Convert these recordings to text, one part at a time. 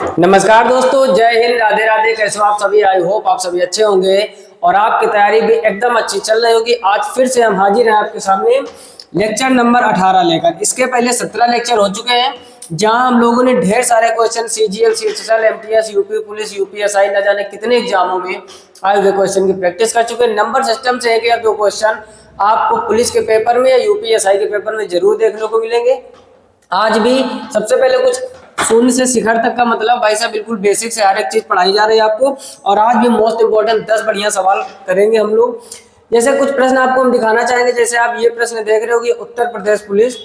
नमस्कार दोस्तों, जय हिंद, राधे राधे। कैसे हो आप सभी? आई होप आप सभी अच्छे होंगे और आपकी तैयारी भी एकदम अच्छी चल रही होगी। आज फिर से हम हाजिर हैं आपके सामने लेक्चर नंबर 18 लेकर। इसके पहले 17 लेक्चर हो चुके हैं जहां हम लोगों ने ढेर सारे question CGL, CHSL, MTS, UP police, UPSI न जाने कितने एग्जामों में आए हुए क्वेश्चन की प्रैक्टिस कर चुके हैं। नंबर सिस्टम से एक या दो क्वेश्चन आपको पुलिस के पेपर में या यूपीएसआई के पेपर में जरूर देखने को मिलेंगे। आज भी सबसे पहले कुछ शून्य से शिखर तक का मतलब भाई साहब बिल्कुल बेसिक से हर एक चीज पढ़ाई जा रही है आपको। और आज भी मोस्ट इंपोर्टेंट 10 बढ़िया सवाल करेंगे हम लोग। जैसे कुछ प्रश्न आपको हम दिखाना चाहेंगे। जैसे आप ये प्रश्न देख रहे होगे, Uttar Pradesh police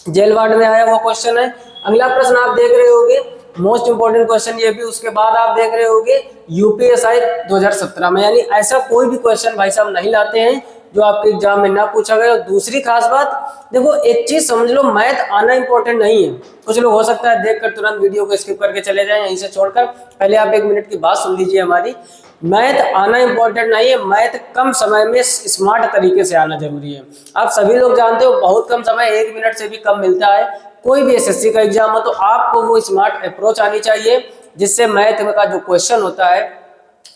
jail ward में आया वो क्वेश्चन है। अगला प्रश्न आप देख रहे होगे, मोस्ट इंपोर्टेंट क्वेश्चन ये भी। उसके बाद आप देख रहे होगे यूपीएसआई 2017 में। यानी ऐसा कोई भी क्वेश्चन भाई साहब नहीं लाते हैं जो आपके एग्जाम में ना पूछा गया। और दूसरी खास बात, देखो एक चीज समझ लो, मैथ आना इंपॉर्टेंट नहीं है। कुछ लोग हो सकता है देखकर तुरंत वीडियो को स्किप करके चले जाएं, यहीं से छोड़कर। पहले आप 1 मिनट की बात सुन लीजिए हमारी। मैथ आना इंपॉर्टेंट नहीं है, मैथ कम समय में स्मार्ट तरीके से आना जरूरी है। आप सभी लोग जानते हो बहुत कम समय, 1 मिनट से भी कम मिलता है। कोई भी एसएससी का एग्जाम हो तो आपको वो स्मार्ट अप्रोच आनी चाहिए जिससे मैथ का जो क्वेश्चन होता है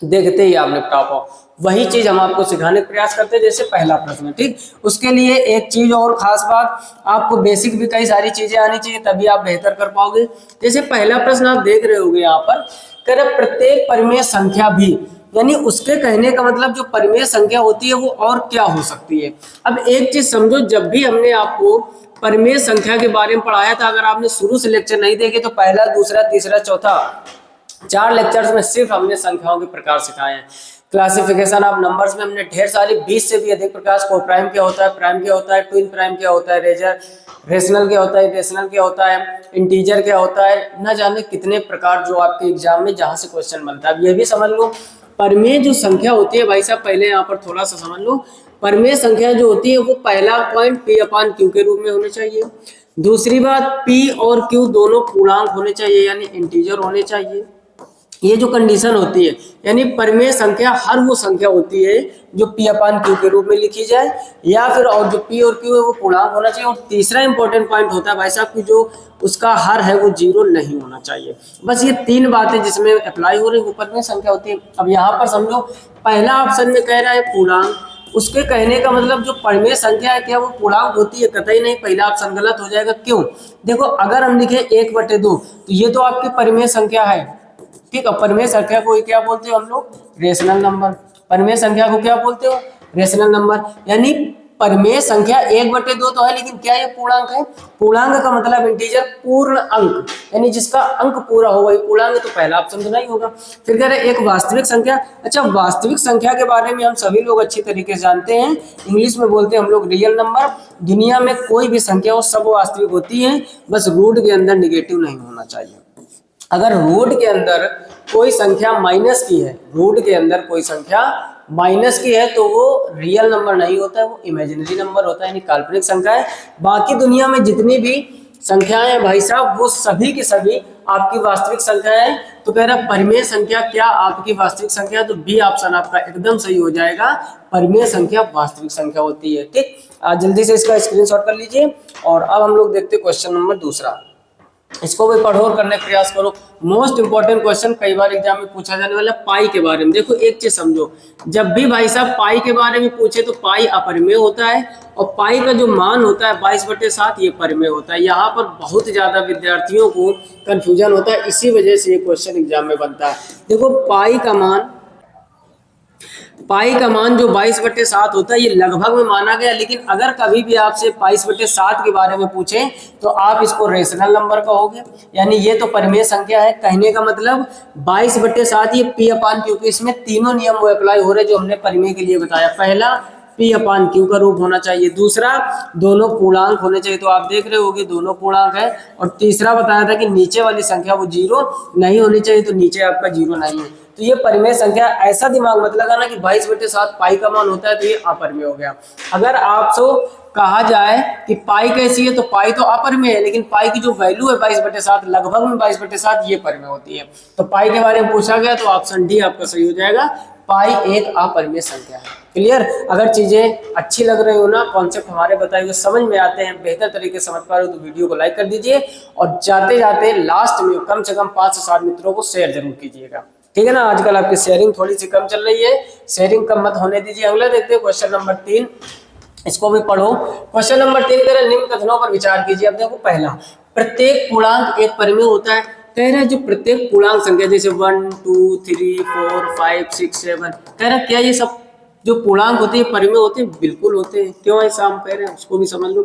देखते ही आप निपटा पाओ। वही चीज हम आपको सिखाने का प्रयास करते हैं। जैसे पहला प्रश्न, ठीक, उसके लिए एक चीज और खास बात, आपको बेसिक भी कई सारी चीजें आनी चाहिए, तभी आप बेहतर कर पाओगे। जैसे पहला प्रश्न आप देख रहे होगे यहाँ पर, कर प्रत्येक परिमेय संख्या भी, यानी उसके कहने का मतलब जो परिमेय संख्या होती है वो और क्या हो सकती है। अब एक चीज समझो, जब भी हमने आपको परिमेय संख्या के बारे में पढ़ाया था, अगर आपने शुरू से लेक्चर नहीं देखे तो पहला, दूसरा, तीसरा, चौथा 4 लेक्चर्स में सिर्फ हमने संख्याओं के प्रकार सिखाए हैं। क्लासिफिकेशन ऑफ नंबर्स में हमने ढेर सारी 20 से भी अधिक प्रकार, को प्राइम क्या होता है, प्राइम क्या होता है, ट्विन प्राइम क्या होता है, रेशनल क्या होता है, रेशनल क्या होता है, इंटीजर क्या होता है, न जाने कितने प्रकार जो आपके एग्जाम में जहां से क्वेश्चन बनता है। अब ये भी समझ लो, परिमेय जो संख्या होती है भाई साहब, पहले यहाँ पर थोड़ा सा समझ लो। परिमेय संख्या जो होती है वो पहला पॉइंट P/Q के रूप में होने चाहिए। दूसरी बात, P और Q दोनों पूर्णांक होने चाहिए, यानी इंटीजर होने चाहिए। ये जो कंडीशन होती है, यानी परिमेय संख्या हर वो संख्या होती है जो P/Q के रूप में लिखी जाए, या फिर और जो P और Q है वो पूर्णांक होना चाहिए। और तीसरा इंपॉर्टेंट पॉइंट होता है भाई साहब कि जो उसका हर है वो 0 नहीं होना चाहिए। बस ये 3 बातें जिसमें अप्लाई हो रही है वो परिमेय संख्या होती है। अब यहाँ पर समझो, पहला ऑप्शन में कह रहा है पूर्णांक, उसके कहने का मतलब जो परिमेय संख्या है क्या वो पूर्णांक होती है? कतई नहीं, पहला ऑप्शन गलत हो जाएगा। क्यों? देखो, अगर हम लिखे 1/2 तो ये तो आपकी परिमेय संख्या है, ठीक है। परिमेय संख्या को क्या बोलते हो हम लोग? Rational number. परिमेय संख्या को क्या बोलते हो? Rational number. यानी परिमेय संख्या 1/2 तो है, लेकिन क्या ये पूर्णांक है? पूर्णांक का मतलब इंटीजर, पूर्ण अंक, यानी जिसका अंक पूरा हो वही पूर्णांक। तो पहला ऑप्शन तो नहीं होगा। फिर कह रहे एक वास्तविक संख्या। अच्छा, वास्तविक संख्या के बारे में हम सभी लोग अच्छी तरीके से जानते हैं, इंग्लिश में बोलते हैं हम लोग रियल नंबर। दुनिया में कोई भी संख्या हो सब वास्तविक होती है, बस रूट के अंदर निगेटिव नहीं होना चाहिए। अगर रूट के अंदर कोई संख्या माइनस की है, रूट के अंदर कोई संख्या माइनस की है तो वो रियल नंबर नहीं होता है, वो इमेजिनरी नंबर होता है, यानी काल्पनिक संख्या है। बाकी दुनिया में जितनी भी संख्याएं हैं भाई साहब वो सभी की सभी आपकी वास्तविक संख्या है। तो कह रहा परिमेय संख्या क्या आपकी वास्तविक संख्या? तो बी ऑप्शन आपका एकदम सही हो जाएगा, परिमेय संख्या वास्तविक संख्या होती है। ठीक, जल्दी से इसका स्क्रीनशॉट कर लीजिए। और अब हम लोग देखते हैं क्वेश्चन नंबर दूसरा। इसको भी पढ़ो और करने का प्रयास करो। मोस्ट इंपॉर्टेंट क्वेश्चन कई बार एग्जाम में पूछा जाने वाला पाई के बारे में। देखो एक चीज समझो, जब भी भाई साहब पाई के बारे में पूछे तो पाई अपरिमेय होता है और पाई का जो मान होता है 22/7 ये परिमेय होता है। यहाँ पर बहुत ज्यादा विद्यार्थियों को कंफ्यूजन होता है, इसी वजह से ये क्वेश्चन एग्जाम में बनता है। देखो पाई का मान जो 22/7 होता है ये लगभग में माना गया, लेकिन अगर कभी भी आपसे 22/7 के बारे में पूछे तो आप इसको रेशनल नंबर कहोगे, यानी ये तो परिमेय संख्या है। कहने का मतलब 22/7 ये P/Q, इसमें तीनों नियम वो अप्लाई हो रहे जो हमने परिमेय के लिए बताया। पहला, P/Q का रूप होना चाहिए। दूसरा, दोनों पूर्णांक होने चाहिए, तो आप देख रहे होगे दोनों पूर्णांक है। और तीसरा बताया था कि नीचे वाली संख्या वो 0 नहीं होनी चाहिए, तो नीचे आपका 0 नहीं है। तो ये परिमेय संख्या, ऐसा दिमाग मत लगाना कि 22/7 पाई का मान होता है तो ये अपरिमेय हो गया। अगर आपसे कहा जाए कि पाई कैसी है तो पाई तो अपरिमेय है, लेकिन पाई की जो वैल्यू है 22/7, लगभग में 22/7 ये परिमेय होती है। तो पाई के बारे में पूछा गया तो ऑप्शन डी आपका सही हो जाएगा, पाई एक अपरिमेय संख्या है। क्लियर? अगर चीजें अच्छी लग रही हो ना, कॉन्सेप्ट हमारे बताए हुए समझ में आते हैं, बेहतर तरीके से समझ पा रहे हो तो वीडियो को लाइक कर दीजिए और जाते जाते लास्ट में कम से कम 5 से 7 मित्रों को शेयर जरूर कीजिएगा। ठीक है ना? आजकल आपकी शेयरिंग थोड़ी सी कम चल रही है, शेयरिंग कम मत होने दीजिए। अगला देखते हैं क्वेश्चन नंबर 3, इसको भी पढ़ो। क्वेश्चन नंबर 3 कह रहे निम्न कथनों पर विचार कीजिए। अब देखो, पहला, प्रत्येक पूर्णांक एक परिमेय होता है। कह रहा है जो प्रत्येक पूर्णांक संख्या जैसे 1 2 3 4 5 6 7, कह रहा है क्या ये सब जो पूर्णांक होते हैं परिमेय होते हैं? बिल्कुल होते हैं। क्यों ऐसा हम कह रहे हैं उसको भी समझ लो।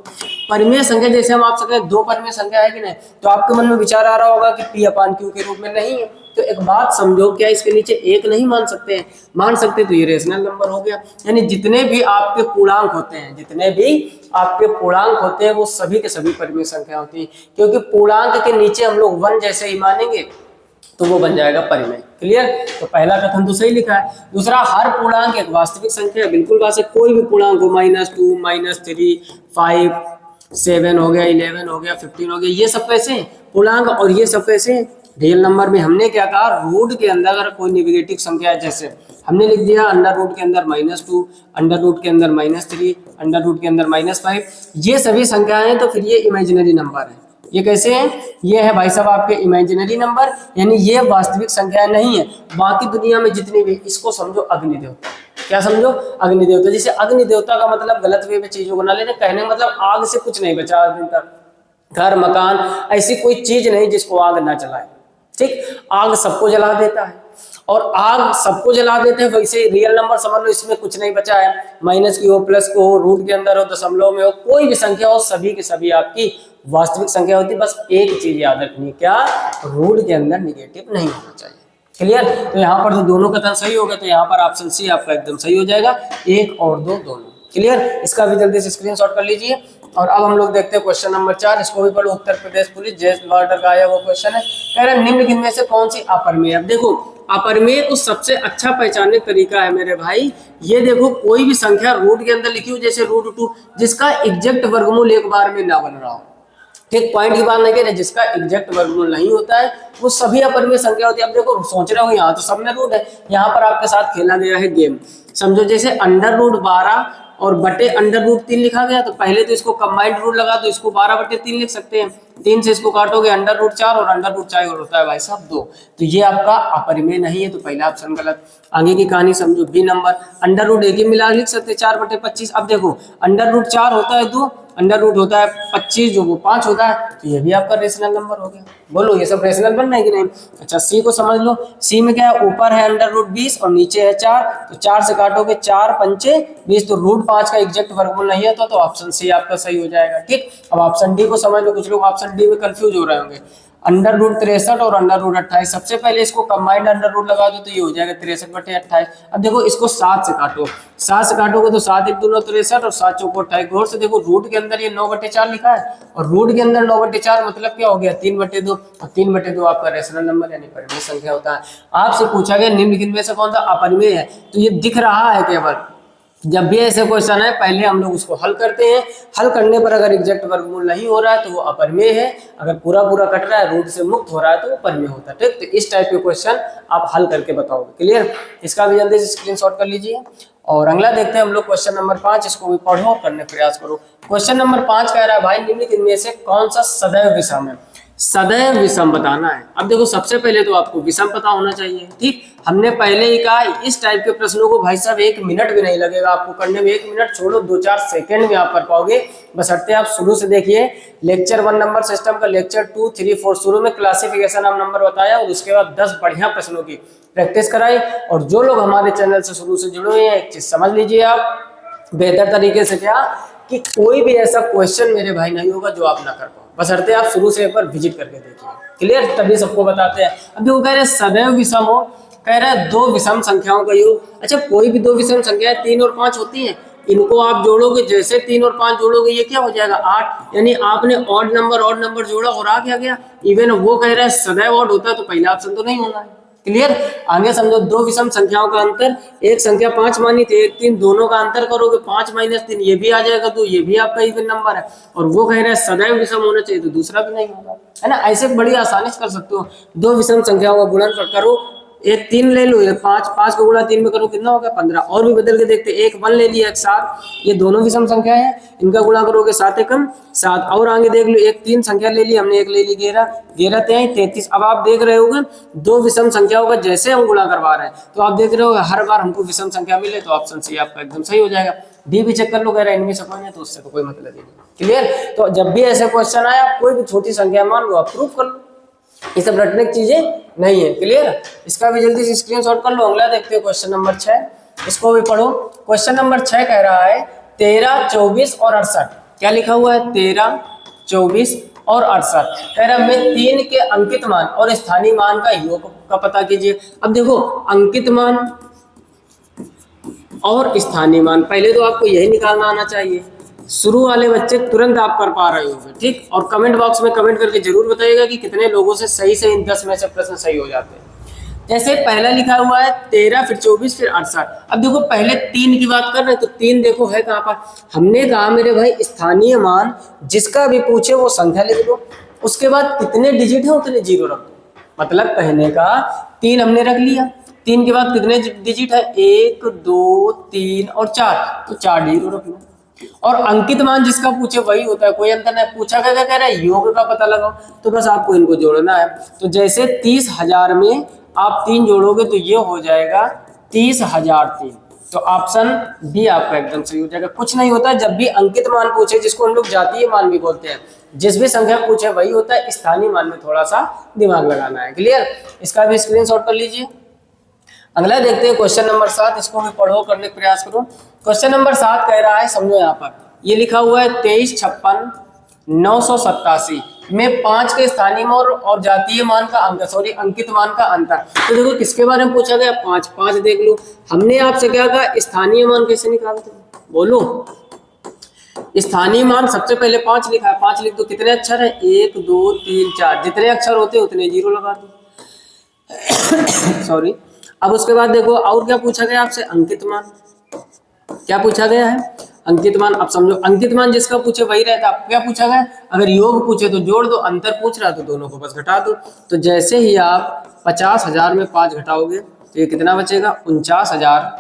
परिमेय संख्या जैसे हम आपसे कहें 2 परिमेय संख्या है कि नहीं, तो आपके मन में विचार आ रहा होगा कि P/Q के रूप में नहीं है। तो एक बात समझो, क्या इसके नीचे एक नहीं मान सकते हैं? मान सकते, तो ये रेशनल नंबर हो गया। यानी जितने भी आपके पूर्णांक होते हैं, जितने भी आपके पूर्णांक होते हैं वो सभी के सभी परिमेय संख्या होती है, क्योंकि पूर्णांक के नीचे हम लोग 1 जैसे ही मानेंगे तो वो बन जाएगा परिमेय। क्लियर? तो पहला कथन तो सही लिखा है। दूसरा, हर पूर्णांक एक वास्तविक संख्या है। बिल्कुल बात है, कोई भी पूर्णांक हो, -2 -3 5 7 हो गया, 11 हो गया, 15 हो गया, ये सब कैसे हैं? पूर्णांक। और ये सब कैसे हैं? रियल नंबर में। हमने क्या कहा, रूट के अंदर अगर कोई नेगेटिव संख्या है, जैसे हमने लिख दिया अंडर रूट के अंदर -2, अंडर रूट के अंदर -3, अंडर रूट के अंदर -5, ये सभी संख्याएं हैं, तो फिर ये इमेजिनरी नंबर है। ये कैसे हैं? ये है भाई साहब आपके इमेजिनरी नंबर, यानी ये वास्तविक संख्या नहीं है। बाकी दुनिया में जितनी भी, इसको समझो अग्नि देवता। क्या समझो? अग्नि देवता। जैसे अग्नि देवता का मतलब गलत वे में चीजों को ना लेने, कहने का मतलब आग से कुछ नहीं बचा आज दिन तक। घर मकान ऐसी कोई चीज नहीं जिसको आग ना जलाए। ठीक? आग सबको जला देता है, और आग सबको जला देते हैं। वैसे रियल नंबर समझ लो, इसमें कुछ नहीं बचा है। माइनस की हो, प्लस को हो, रूट के अंदर हो, दशमलव में हो, कोई भी संख्या हो, सभी की सभी आपकी वास्तविक संख्या होती है। बस एक चीज याद रखनी, क्या? रूट के अंदर निगेटिव नहीं होना चाहिए। क्लियर? तो यहाँ पर तो दोनों कथन सही हो गए, तो यहाँ पर ऑप्शन सी आपका एकदम सही हो जाएगा, 1 और 2 दोनों। क्लियर? इसका भी जल्दी से स्क्रीनशॉट कर लीजिए। और अब हम लोग देखते हैं क्वेश्चन नंबर 4, इसको भी पढ़ो। उत्तर प्रदेश पुलिस जेएस वार्डर का आया वो क्वेश्चन है। कह रहा है निम्नलिखित में से कौन सी अपरिमेय? अब देखो, अपरिमेय को सबसे अच्छा पहचानने का तरीका है मेरे भाई, ये देखो, कोई भी संख्या रूट के अंदर लिखी हो, जैसे √2, जिसका एग्जैक्ट वर्गमूल एक बार में ना बन रहा हो। ठीक? पॉइंट की बात नहीं कह रहे, जिसका एग्जैक्ट वर्गमूल नहीं होता है वो सभी अपरिमेय संख्या होती है। अब देखो, सोच रहे हो यहाँ तो सब में रूट है, यहाँ पर आपके साथ खेला गया है गेम। समझो जैसे √12 और बटे √3 लिखा गया, तो पहले तो इसको कंबाइंड रूट लगा दो, इसको 12/3 लिख सकते हैं। 3 से इसको काटोगे √4, और √4 होता है भाई साहब 2। तो ये आपका अपरिमेय नहीं है, तो पहला ऑप्शन गलत। आगे की कहानी समझो। बी नंबर, अंडर एक ही मिला लिख सकते 4/25। अब देखो, √4 होता है 2, अंडर रूट होता है 25 जो वो 5 होता है, तो ये भी आपका रेशनल नंबर हो गया। बोलो, ये सब रेशनल बन रहा है कि नहीं? अच्छा, सी को समझ लो। सी में क्या है? ऊपर है √20 और नीचे है 4, तो 4 से काटोगे 4 पंचे 20, तो √5 का एग्जैक्ट वर्गमूल नहीं होता, तो ऑप्शन सी आपका सही हो जाएगा। ठीक? अब ऑप्शन डी को समझ लो। कुछ लोग ऑप्शन डी में कंफ्यूज हो रहे होंगे। √63 और √28, सबसे पहले इसको कंबाइंड अंडर रूट लगा दो, तो ये हो जाएगा 63/28। अब देखो, इसको 7 से काटो, 7 से काटोगे तो 7 1 2 63 और 7 4 28। गौर से देखो, रूट के अंदर ये 9/4 लिखा है, और रूट के अंदर 9/4 मतलब क्या हो गया? 3/2, और 3/2 आपका रेशनल नंबर यानी परिमेय संख्या होता है। आपसे पूछा गया निम्नलिखित में से कौन सा अपरिमेय है, तो ये दिख रहा है केवल। जब भी ऐसे क्वेश्चन है, पहले हम लोग उसको हल करते हैं। हल करने पर अगर एग्जैक्ट वर्गमूल नहीं हो रहा है तो वो अपरिमेय है, अगर पूरा पूरा कट रहा है, रूट से मुक्त हो रहा है, तो वो परिमेय होता है। ठीक? तो इस टाइप के क्वेश्चन आप हल करके बताओगे। क्लियर? इसका भी जल्दी से स्क्रीनशॉट कर लीजिए। और अगला देखते हैं हम लोग क्वेश्चन नंबर 5, इसको भी पढ़ो और करने प्रयास करो। क्वेश्चन नंबर 5 कह रहा है भाई निम्नलिखित में से कौन सा सदैव विषम है? सदैव विषम बताना है। अब देखो, सबसे पहले तो आपको विषम पता होना चाहिए। ठीक? हमने पहले ही कहा, इस टाइप के प्रश्नों को भाई साहब 1 मिनट भी नहीं लगेगा आपको करने में। 1 मिनट छोड़ो, 2-4 सेकंड में आप कर पाओगे। बशर्ते आप शुरू से देखिए। लेक्चर 1 नंबर सिस्टम का लेक्चर 2, 3, 4 शुरू में क्लासिफिकेशन ऑफ नंबर बताया, और उसके बाद 10 बढ़िया प्रश्नों की प्रैक्टिस कराई। और जो लोग हमारे चैनल से शुरू से जुड़े हुए हैं, एक चीज समझ लीजिए आप बेहतर तरीके से, क्या कि कोई भी ऐसा क्वेश्चन मेरे भाई नहीं होगा जो आप ना कर पाओ, बशर्ते आप शुरू से एक बार विजिट करके देखिए। क्लियर? तभी सबको बताते हैं। अब देखो, कह रहे सदैव विषम हो, कह रहा है 2 विषम संख्याओं का योग। अच्छा, कोई भी 2 विषम संख्याएं 3 और 5 होती हैं, इनको आप जोड़ोगे, जैसे 3 और 5 जोड़ोगे ये क्या हो जाएगा? 8। यानी आपने ऑड नंबर जोड़ा और आ गया। इवन वो कह रहा है सदैव ऑड होता है, तो पहला ऑप्शन तो नहीं होना है। क्लियर? आगे समझो, 2 विषम संख्याओं का अंतर, एक संख्या 5 मानी थी, एक 3, दोनों का अंतर करोगे 5 - 3, ये भी आ जाएगा, तो ये भी आपका इवन नंबर है। और वो कह रहा है सदैव विषम होना चाहिए, तो दूसरा भी नहीं होगा, है ना? ऐसे बड़ी आसानी से कर सकते हो। 2 विषम संख्याओं का गुणनफल करो, एक 3 ले लो, ये 5, 5 का गुणा 3 में करो कितना होगा 15। और भी बदल के देखते, एक 1 ले लिया, एक 7, ये दोनों विषम संख्या है, इनका गुणा करोगे 7 एकम 7। और आगे देख लो, एक 3 संख्या ले ली हमने, एक ले ली 11, 11 3 33। अब आप देख रहे होगे दो विषम संख्या होगा, जैसे हम गुणा करवा रहे हैं तो आप देख रहे हो हर बार हमको विषम संख्या मिले, तो ऑप्शन सी आपका एकदम सही हो जाएगा। डी भी चेक कर लो, कह रहा है इनमें से कोई नहीं, तो उससे तो कोई मतलब ही नहीं। क्लियर? तो जब भी ऐसे क्वेश्चन आया, कोई भी छोटी संख्या मान लो, आप प्रूफ कर लो, ये सब रटने की चीजें नहीं है। क्लियर? इसका भी जल्दी से स्क्रीनशॉट कर लो। अगला देखते हैं क्वेश्चन नंबर 6, इसको भी पढ़ो। क्वेश्चन नंबर 6 कह रहा है 13, 24 और 68। क्या लिखा हुआ है? 13, 24 और 68। कह रहा है 3 के अंकित मान और स्थानीय मान का योग का पता कीजिए। अब देखो, अंकित मान और स्थानीय मान, पहले तो आपको यही निकालना आना चाहिए। शुरू वाले बच्चे तुरंत आप कर पा रहे होंगे, ठीक। और कमेंट बॉक्स में कमेंट करके जरूर बताइएगा कि कितने लोगों से सही से इन 10 में से प्रश्न सही हो जाते हैं। जैसे पहला लिखा हुआ है 13, फिर 24, फिर 68। अब देखो पहले 3 की बात कर रहे हैं, तो 3 देखो है कहाँ पर। हमने कहा मेरे भाई स्थानीय मान जिसका भी पूछे वो संख्या लिख दो, उसके बाद कितने डिजिट है उतने जीरो रख दो। मतलब कहने का 3 हमने रख लिया, 3 के बाद कितने डिजिट है? 1, 2, 3 और 4, तो 4 जीरो रख लो। और अंकित मान जिसका पूछे वही होता है, कोई अंतर नहीं। पूछा क्या कह रहा है? योग का पता लगाओ, तो बस आपको इनको जोड़ना है। तो जैसे 30,000 में आप 3 जोड़ोगे तो ये हो जाएगा 30,003। तो ऑप्शन बी आपका एकदम सही हो जाएगा। कुछ नहीं होता, जब भी अंकित मान पूछे, जिसको हम लोग जातीय मान भी बोलते हैं, जिस भी संख्या पूछे वही होता है। स्थानीय मान में थोड़ा सा दिमाग लगाना है। क्लियर? इसका भी स्क्रीनशॉट कर लीजिए। अगला देखते हैं क्वेश्चन नंबर 7, इसको भी पढ़ो, करने का प्रयास करो। क्वेश्चन नंबर 7 कह रहा है, समझो यहाँ पर ये लिखा हुआ है 23, 56, 987 में 5 के स्थानीय मान और जातीय मान का अंक, सॉरी अंकित मान का अंतर। तो देखो किसके बारे में पूछा गया? 5, 5 देख लो। हमने आपसे क्या कहा? स्थानीय मान कैसे निकालते हैं, बोलो। स्थानीय मान सबसे पहले 5 लिखा है, 5 लिख दो। कितने अक्षर है? 1, 2, 3, 4, जितने अक्षर होते हैं उतने जीरो लगा दो। सॉरी। अब उसके बाद देखो और क्या पूछा गया आपसे? अंकित मान। क्या पूछा गया है? अंकित मान। अब समझो अंकित मान जिसका पूछे वही रहता। अब क्या पूछा गया? अगर योग पूछे तो जोड़ दो, अंतर पूछ रहा तो दोनों को बस घटा दो। तो जैसे ही आप 50,000 में 5 घटाओगे तो ये कितना बचेगा? 49,000।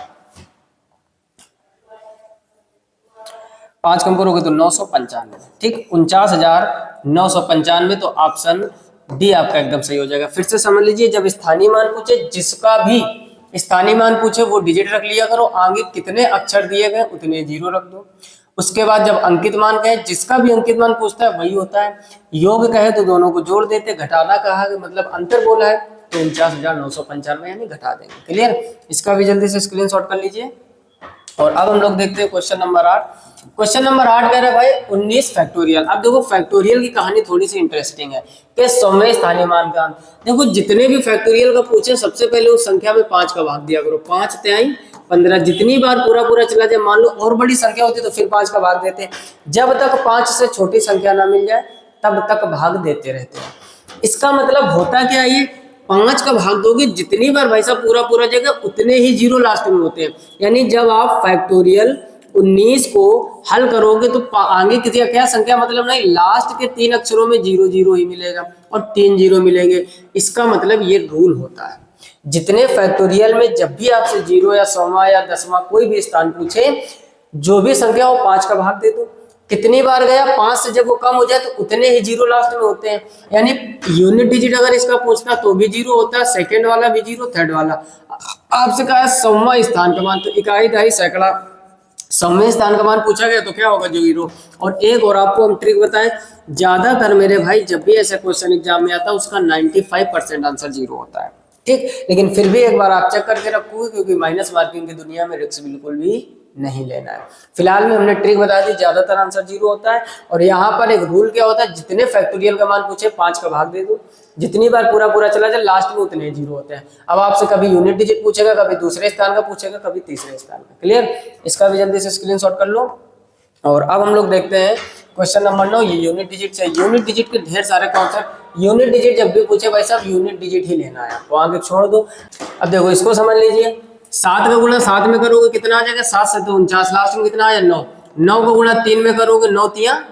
5 कम करोगे तो 995। ठीक, 49,995। तो ऑप्शन डी आपका एकदम सही हो जाएगा। फिर से समझ लीजिए, जब स्थानीय मान पूछे, जिसका भी स्थानीय मान पूछे वो डिजिट रख लिया करो, आगे कितने अक्षर दिए गए उतने जीरो रख दो। उसके बाद जब अंकित मान कहे, जिसका भी अंकित मान पूछता है वही होता है। योग कहे तो दोनों को जोड़ देते, घटाना कहा मतलब अंतर बोला है तो 49,995 यानी घटा देंगे। क्लियर? इसका भी जल्दी से स्क्रीनशॉट कर लीजिए। और अब हम लोग देखते हैं क्वेश्चन नंबर 8। क्वेश्चन नंबर 8 कह रहा है भाई 19 फैक्टोरियल। अब देखो फैक्टोरियल की कहानी थोड़ी सी इंटरेस्टिंग है कि 100वें स्थानीय मान का अंक। देखो जितने भी फैक्टोरियल का पूछे, सबसे पहले उस संख्या में 5 का भाग दिया करो। 5 तिहाई 15। जितनी बार पूरा पूरा चला जाए, मान लो और बड़ी संख्या होती तो फिर 5 का भाग देते। जब तक 5 से छोटी संख्या ना मिल जाए तब तक भाग देते रहते हैं। इसका मतलब होता क्या है? ये 5 का भाग दोगे, जितनी बार भाई साहब पूरा पूरा जगह उतने ही जीरो लास्ट में होते हैं। यानी जब आप फैक्टोरियल 19 को हल करोगे तो आगे किसी का क्या संख्या मतलब नहीं, लास्ट के 3 अक्षरों में 0 0 ही मिलेगा और 3 जीरो मिलेंगे। इसका मतलब ये रूल होता है, जितने फैक्टोरियल में जब भी आपसे 0 या 100वां या 10वां कोई भी स्थान पूछे, जो भी संख्या हो 5 का भाग दे दो। कितनी बार गया? 5 से जब वो कम हो जाए तो उतने ही जीरो लास्ट में होते हैं। यानी यूनिट डिजिट अगर इसका पूछना तो भी जीरो होता है, सेकंड वाला भी जीरो, थर्ड वाला। आपसे कहा है 100वां स्थान का मान, तो इकाई, दहाई, सैकड़ा, 100वें स्थान का मान पूछा गया तो क्या होगा? जीरो। और एक और आपको हम ट्रिक बताएं, ज्यादातर मेरे भाई जब भी ऐसा क्वेश्चन एग्जाम में आता है उसका 95% आंसर जीरो होता है। ठीक, लेकिन फिर भी एक बार आप चेक करके रखोगे, क्योंकि माइनस मार्किंग की दुनिया में रिस्क बिल्कुल भी नहीं लेना है। फिलहाल में हमने ट्रिक बता दी, ज्यादातर आंसर जीरो होता है। और यहाँ पर एक रूल क्या होता है, जितने फैक्टोरियल का मान पूछे 5 का भाग दे दो, जितनी बार पूरा पूरा चला जाए लास्ट में उतने जीरो होते हैं। अब आपसे कभी यूनिट डिजिट पूछेगा, कभी दूसरे स्थान का पूछेगा, कभी तीसरे स्थान का। क्लियर? इसका भी जल्दी से स्क्रीनशॉट कर लो। और अब हम लोग देखते हैं क्वेश्चन नंबर 9। ये यूनिट डिजिट से, यूनिट डिजिट के ढेर सारे कॉन्सेप्ट। यूनिट डिजिट जब भी पूछे भाई साहब यूनिट डिजिट ही लेना है, तो आगे छोड़ दो। अब देखो इसको समझ लीजिए, 7 का गुणा 7 में करोगे कितना आ जाएगा? 7 से 49, लास्ट में कितना आया? 9। 9 का गुणा 3 में करोगे, 9 तिया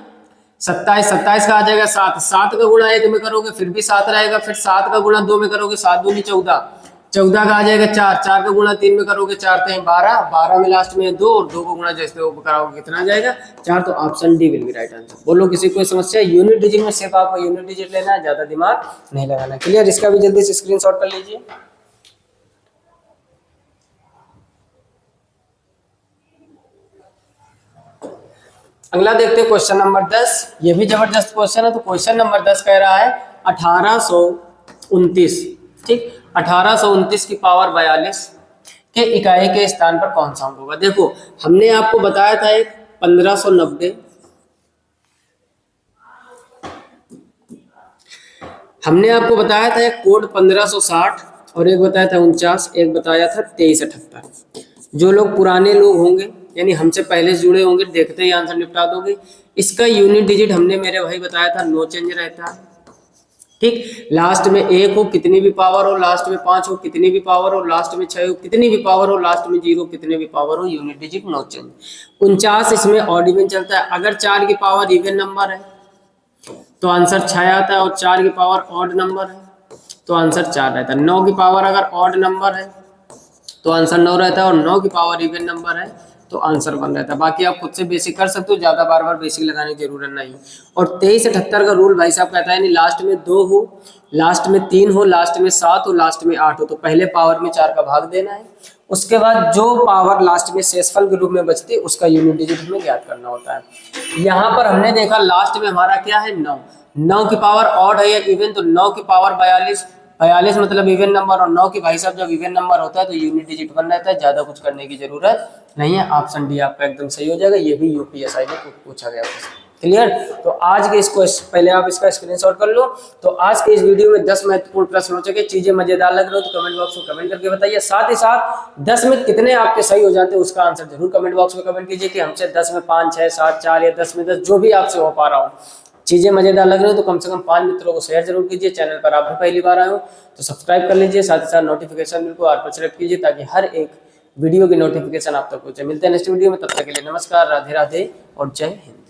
27, 27 का आ जाएगा 7। 7 का गुणा 1 में करोगे फिर भी 7 रहेगा। फिर 7 का गुणा 2 में करोगे, 7 दूनी 14, 14 का आ जाएगा 4, 4 का गुणा 3 में करोगे 4 3 12, 12 में लास्ट में 2 और 2 को गुणा जैसे वो कराओगे कितना आ जाएगा 4। तो option D will be right answer. बोलो किसी कोई समस्या? यूनिट डिजिट में सिर्फ आपको यूनिट डिजिट लेना है, ज्यादा दिमाग नहीं लगाना। क्लियर? इसका भी जल्दी से स्क्रीनशॉट कर लीजिए। अगला देखते हैं क्वेश्चन नंबर 10। ये भी जबरदस्त क्वेश्चन है। तो क्वेश्चन नंबर 10 कह रहा है 1829, ठीक, 1829 की पावर 42 के इकाई के स्थान पर कौन सा अंक होगा? देखो हमने आपको बताया था एक 1590, हमने आपको बताया था एक कोड 1560 और एक बताया था 49, एक बताया था 2378। जो लोग पुराने लोग होंगे यानी हमसे पहले जुड़े होंगे, देखते ही आंसर निपटा दोगे। इसका यूनिट डिजिट हमने मेरे भाई बताया था नो चेंज रहता है, ठीक। लास्ट में 1 हो कितनी भी पावर हो, लास्ट में 5 हो कितनी भी पावर हो, लास्ट में 6 हो कितनी भी पावर हो, लास्ट में 0 कितने भी पावर हो, यूनिट डिजिट नो चेंज। 49 इसमें ऑड इवन चलता है। अगर 4 की पावर इवन नंबर है तो आंसर 6 आता है, और 4 की पावर ऑड नंबर है तो आंसर 4 रहता है। 9 की पावर अगर ऑड नंबर है तो आंसर 9 रहता है, और 9 की पावर इवन नंबर है तो आंसर 1 रहता है। बाकी आप खुद से बेसिक कर सकते हो, ज्यादा बार बार बेसिक लगाने की जरूरत नहीं। और 2378 का रूल भाई साहब कहता है नहीं लास्ट में 2 हो, लास्ट में 3 हो, लास्ट में 7 हो, लास्ट में 8 हो तो पहले पावर में 4 का भाग देना है। उसके बाद जो पावर लास्ट में शेषफल के रूप में बचती है उसका यूनिट डिजिट हमें ज्ञात करना होता है। यहाँ पर हमने देखा लास्ट में हमारा क्या है 9, 9 की पावर ऑड है या इवन, तो 9 की पावर 42, 42 मतलब इवन नंबर, और 9 की भाई साहब जब इवन नंबर होता है तो यूनिट डिजिट 1 रहता है, ज्यादा कुछ करने की जरूरत नहीं है। ऑप्शन डी आपका एकदम सही हो जाएगा। ये भी यूपीएसआई में पूछा गया। क्लियर? तो आज के इसको पहले आप इसका स्क्रीनशॉट कर लो। तो आज के इस वीडियो में 10 महत्वपूर्ण प्रश्न हो चुके। चीजें मजेदार लग रही हो तो कमेंट बॉक्स में कमेंट करके बताइए। साथ ही साथ 10 में कितने आपके सही हो जाते हैं उसका आंसर जरूर कमेंट बॉक्स में कमेंट कीजिए कि हमसे 10 में 5, 6, 7, 4 या 10 में 10 जो भी आपसे हो पा रहा हो। चीजें मजेदार लग रही हो तो कम से कम 5 मित्रों को शेयर जरूर कीजिए। चैनल पर आप भी पहली बार आए हो तो सब्सक्राइब कर लीजिए। साथ ही साथ नोटिफिकेशन बिल को ऑल पर सेलेक्ट कीजिए ताकि हर एक वीडियो की नोटिफिकेशन आप तक पहुंचे। मिलते हैं नेक्स्ट वीडियो में, तब तक के लिए नमस्कार, राधे राधे और जय हिंद।